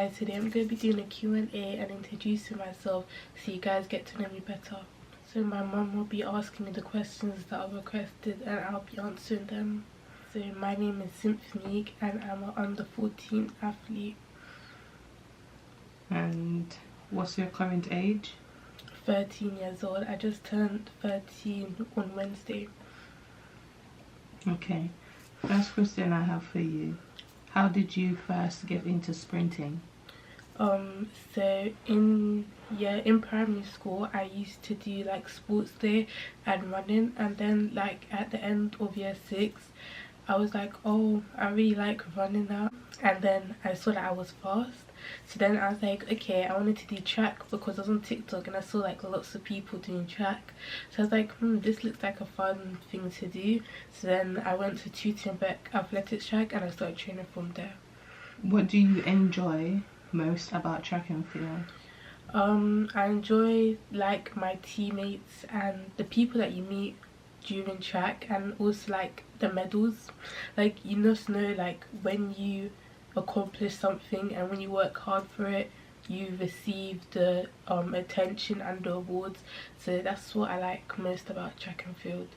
guys, today I'm going to be doing a Q&A and introducing myself so you guys get to know me better. So my mum will be asking me the questions that are requested and I'll be answering them. So my name is Symphony and I'm an under 14 athlete. And what's your current age? 13 years old. I just turned 13 on Wednesday. Okay, first question I have for you. How did you first get into sprinting? So in primary school I used to do like sports day and running, and then like at the end of year 6 I was like, oh, I really like running now, and then I saw that I was fast. So then I was like, okay, I wanted to do track because I was on TikTok and I saw like lots of people doing track. So I was like, this looks like a fun thing to do. So then I went to Tooting Bec Athletics Track and I started training from there. What do you enjoy most about track and field? I enjoy like my teammates and the people that you meet during track, and also like the medals. Like you just know like when you accomplish something and when you work hard for it, you receive the attention and the awards. So that's what I like most about track and field.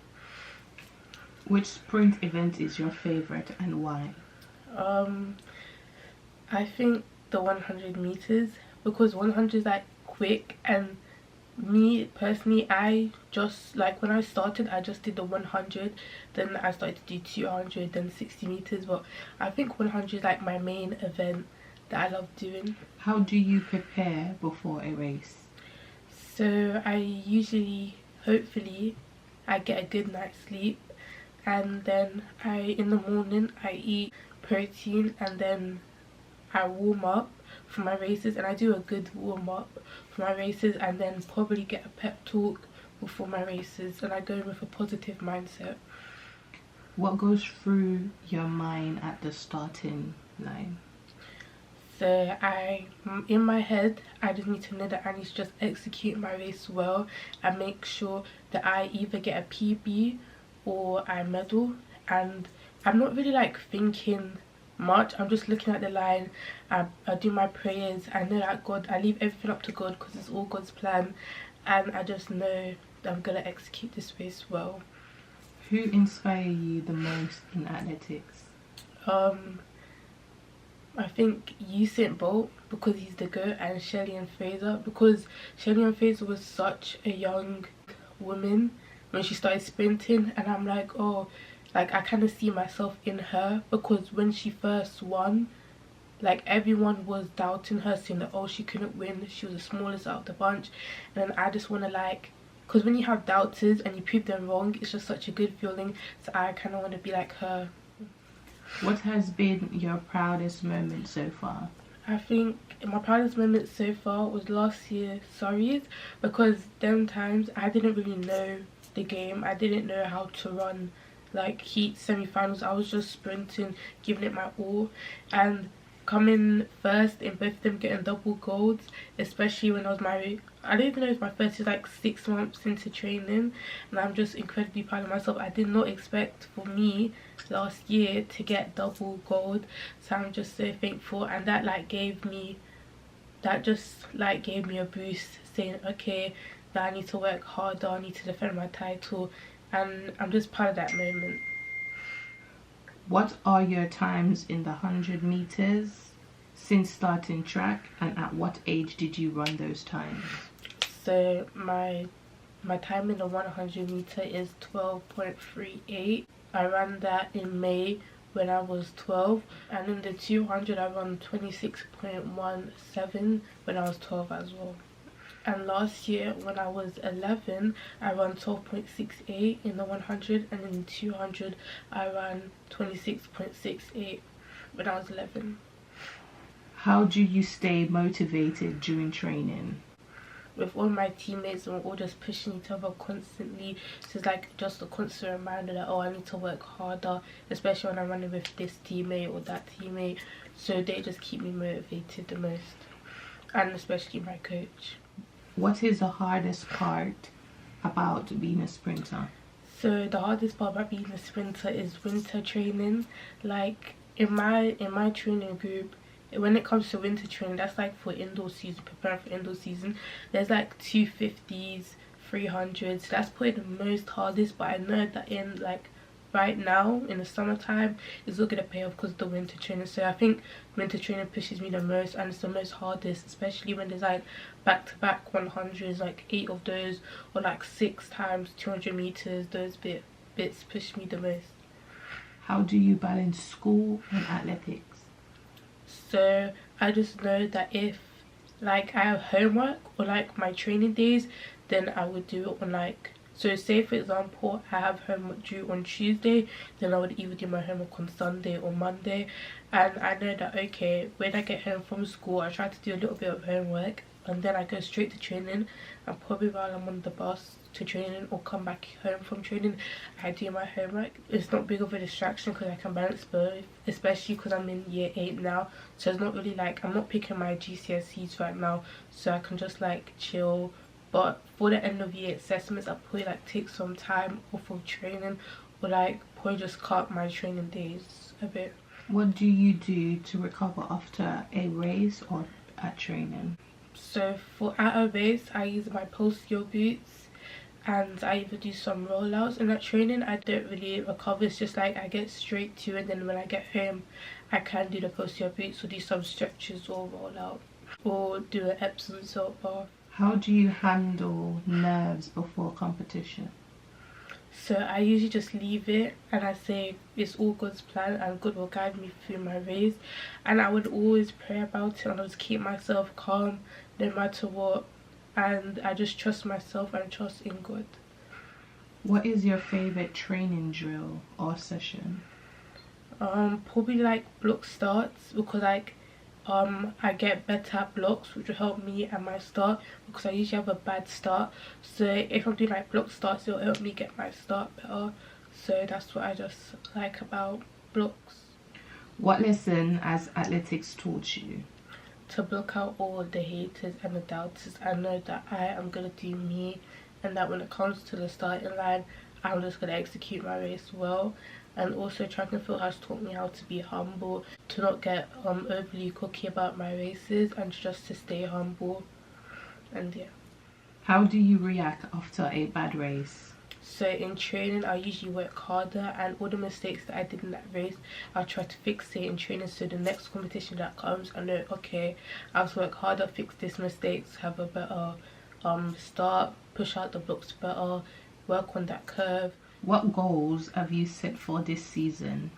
Which sprint event is your favorite and why? I think the 100 meters, because 100 is like quick, and me personally, I just like when I started I just did the 100, then I started to do 200, then 60 meters, but I think 100 is like my main event that I love doing. How do you prepare before a race? So I usually, hopefully, I get a good night's sleep, and then in the morning I eat protein, and then I warm up for my races, and I do a good warm up for my races, and then probably get a pep talk before my races, and I go in with a positive mindset. What goes through your mind at the starting line? So in my head, I just need to know that I need to just execute my race well and make sure that I either get a PB or I medal. And I'm not really like thinking much. I'm just looking at the line. I do my prayers. I know that I leave everything up to God because it's all God's plan, and I just know that I'm gonna execute this race well. Who inspire you the most in athletics? I think Usain Bolt, because he's the GOAT, and Shelly-Ann Fraser, because Shelly-Ann Fraser was such a young woman when she started sprinting, and I'm like, oh, like I kind of see myself in her, because when she first won, like everyone was doubting her, saying that, oh, she couldn't win, she was the smallest out of the bunch. And then I just want to like, because when you have doubters and you prove them wrong, it's just such a good feeling. So I kind of want to be like her. What has been your proudest moment so far? I think my proudest moment so far was last year Surrey's, because them times I didn't really know the game. I didn't know how to run like heat semi-finals. I was just sprinting, giving it my all, and coming first in both of them, getting double golds, especially when I don't even know if my first is like 6 months into training, and I'm just incredibly proud of myself. I did not expect for me last year to get double gold, so I'm just so thankful, and that just gave me a boost, saying okay, that I need to work harder, I need to defend my title, and I'm just proud of that moment. What are your times in the 100 meters since starting track, and at what age did you run those times? So my time in the 100 meter is 12.38. I ran that in May when I was 12, and in the 200 I ran 26.17 when I was 12 as well. And last year when I was 11, I ran 12.68 in the 100, and in the 200 I ran 26.68 when I was 11. How do you stay motivated during training? With all my teammates, and we're all just pushing each other constantly, so it's like just a constant reminder that, oh, I need to work harder, especially when I'm running with this teammate or that teammate. So they just keep me motivated the most, and especially my coach. What is the hardest part about being a sprinter? So the hardest part about being a sprinter is winter training. Like in my training group, when it comes to winter training, that's like for indoor season, preparing for indoor season. There's like 250s, 300s. That's probably the most hardest, but I know that in like right now in the summertime it's not gonna pay off because of the winter training. So I think winter training pushes me the most, and it's the most hardest, especially when there's like back-to-back 100s, like 8 of those, or like 6 times 200 meters. Those bits push me the most. How do you balance school and athletics? So I just know that if like I have homework or like my training days, then I would do it on like, so say for example I have homework due on Tuesday, then I would either do my homework on Sunday or Monday. And I know that okay, when I get home from school I try to do a little bit of homework, and then I go straight to training, and probably while I'm on the bus to training or come back home from training I do my homework. It's not big of a distraction because I can balance both, especially because I'm in year 8 now, so it's not really like I'm not picking my GCSEs right now, so I can just like chill. But for the end of year assessments I probably like take some time off of training, or like probably just cut my training days a bit. What do you do to recover after a race or at training? So for at a race I use my postio boots, and I either do some rollouts. In that training I don't really recover, it's just like I get straight to it, and then when I get home I can do the postio boots or do some stretches or roll out or do an Epsom salt bath. How do you handle nerves before competition? So I usually just leave it and I say it's all God's plan and God will guide me through my race, and I would always pray about it and I just keep myself calm no matter what, and I just trust myself and trust in God. What is your favorite training drill or session? Probably like block starts, because like I get better at blocks, which will help me at my start, because I usually have a bad start. So if I'm doing like block starts, it'll help me get my start better. So that's what I just like about blocks. What lesson has athletics taught you? To block out all the haters and the doubters. I know that I am gonna do me, and that when it comes to the starting line I'm just gonna execute my race well. And also track and field has taught me how to be humble, to not get overly cocky about my races, and just to stay humble. And yeah. How do you react after a bad race? So in training I usually work harder, and all the mistakes that I did in that race I'll try to fix it in training, so the next competition that comes I know okay, I've worked harder, fix these mistakes, have a better start, push out the blocks better, work on that curve. What goals have you set for this season?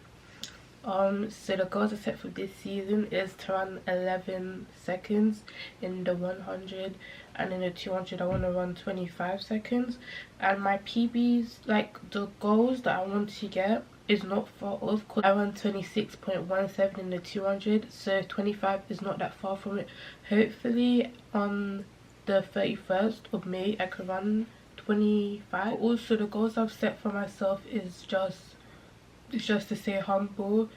So the goals I set for this season is to run 11 seconds in the 100, and in the 200 I want to run 25 seconds. And my PBs, like the goals that I want to get, is not far off, because I run 26.17 in the 200, so 25 is not that far from it. Hopefully on the 31st of May I can run 25. Also the goals I've set for myself is just to stay humble,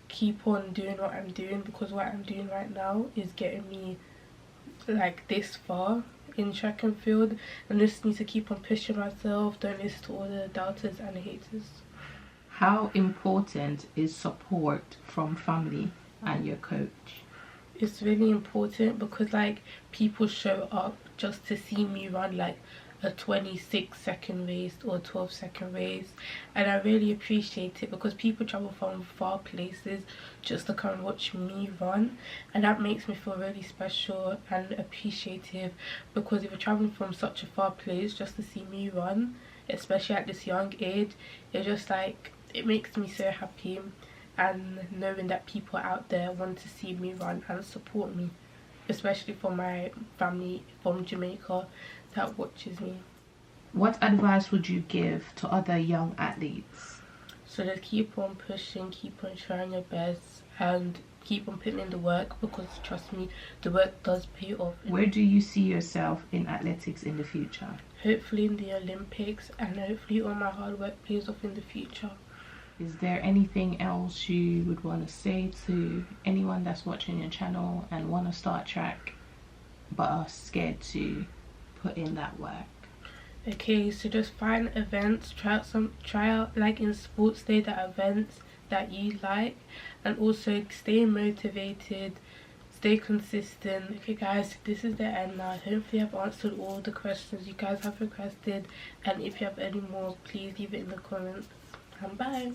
keep on doing what I'm doing, because what I'm doing right now is getting me like this far in track and field, and just need to keep on pushing myself, don't listen to all the doubters and the haters. How important is support from family and your coach? It's really important, because like people show up just to see me run like a 26-second race or a 12-second race, and I really appreciate it, because people travel from far places just to come and watch me run, and that makes me feel really special and appreciative, because if you're traveling from such a far place just to see me run, especially at this young age, it's just like, it makes me so happy. And knowing that people out there want to see me run and support me, especially for my family from Jamaica that watches me. What advice would you give to other young athletes? So just keep on pushing, keep on trying your best, and keep on putting in the work, because trust me, the work does pay off. Where do you see yourself in athletics in the future? Hopefully in the Olympics, and hopefully all my hard work pays off in the future. Is there anything else you would want to say to anyone that's watching your channel and want to start track but are scared to put in that work? Okay, so just find events, try out like in sports day, the events that you like, and also stay motivated, stay consistent. Okay guys, this is the end now. Hopefully I've answered all the questions you guys have requested, and if you have any more, please leave it in the comments. And bye.